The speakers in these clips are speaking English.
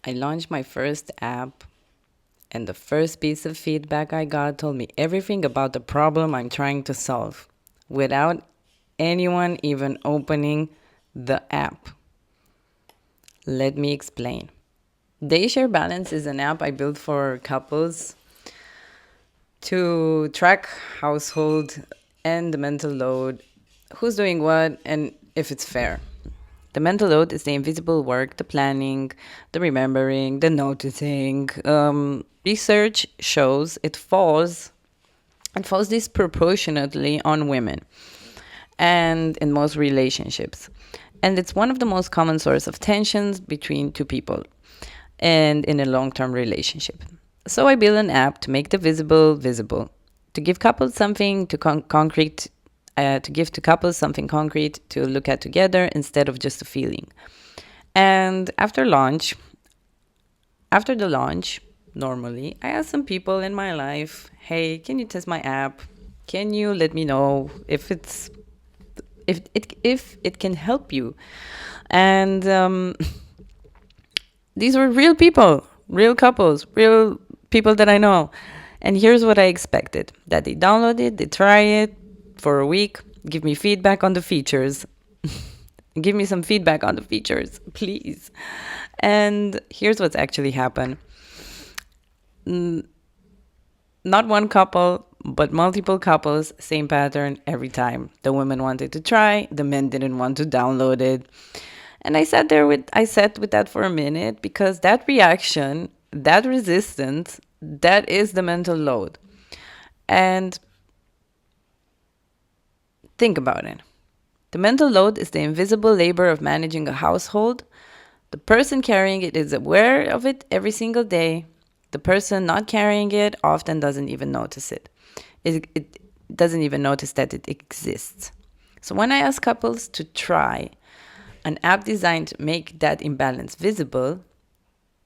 I launched my first app, and the first piece of feedback I got told me everything about the problem I'm trying to solve without anyone even opening the app. Let me explain. TheyShare Balance is an app I built for couples to track household and the mental load, who's doing what, and if it's fair. The mental load is the invisible work, the planning, the remembering, the noticing. Research shows it falls disproportionately on women and in most relationships. And it's one of the most common source of tensions between two people and in a long-term relationship. So I built an app to make the visible, to give couples something concrete, to give to couples something concrete to look at together instead of just a feeling. And after the launch, normally I ask some people in my life, "Hey, can you test my app? Can you let me know if it can help you?" And these were real people, real couples, real people that I know. And here's what I expected: that they download it, they try it for a week, give me feedback on the features. Give me some feedback on the features, please. And here's what's actually happened. Not one couple, but multiple couples, same pattern every time. The women wanted to try, the men didn't want to download it. And I sat with that for a minute, because that reaction, that resistance, that is the mental load. And think about it. The mental load is the invisible labor of managing a household. The person carrying it is aware of it every single day. The person not carrying it often doesn't even notice it. It doesn't even notice that it exists. So when I ask couples to try an app designed to make that imbalance visible,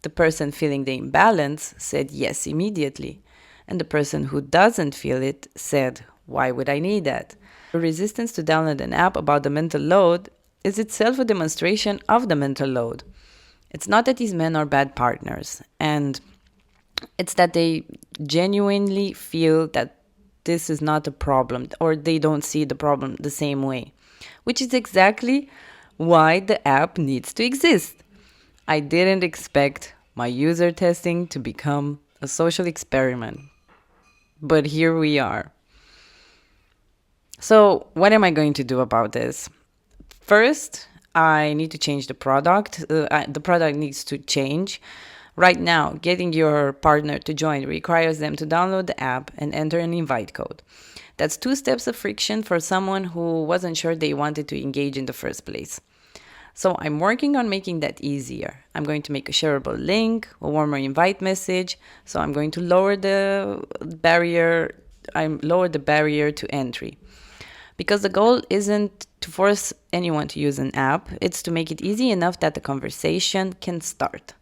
the person feeling the imbalance said yes immediately. And the person who doesn't feel it said, "Why would I need that?" The resistance to download an app about the mental load is itself a demonstration of the mental load. It's not that these men are bad partners, and it's that they genuinely feel that this is not a problem, or they don't see the problem the same way, which is exactly why the app needs to exist. I didn't expect my user testing to become a social experiment, but here we are. So, what am I going to do about this? First, I need to change the product. The product needs to change. Right now, getting your partner to join requires them to download the app and enter an invite code. That's 2 steps of friction for someone who wasn't sure they wanted to engage in the first place. So I'm working on making that easier. I'm going to make a shareable link, a warmer invite message. So I'm going to lower the barrier. Lower the barrier to entry. Because the goal isn't to force anyone to use an app, it's to make it easy enough that the conversation can start.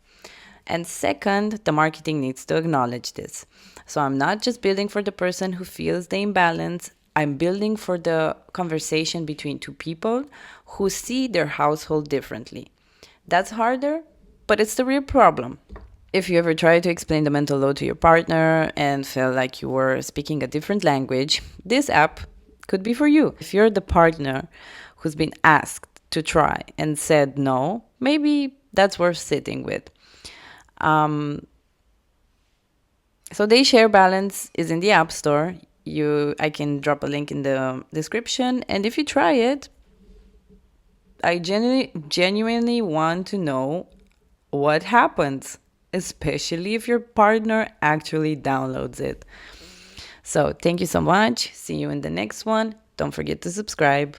And second, the marketing needs to acknowledge this. So I'm not just building for the person who feels the imbalance, I'm building for the conversation between two people who see their household differently. That's harder, but it's the real problem. If you ever try to explain the mental load to your partner and felt like you were speaking a different language, this app could be for you. If you're the partner who's been asked to try and said no, maybe that's worth sitting with. So TheyShare Balance is in the App Store. I can drop a link in the description, and if you try it, I genuinely want to know what happens, especially if your partner actually downloads it. So thank you so much. See you in the next one. Don't forget to subscribe.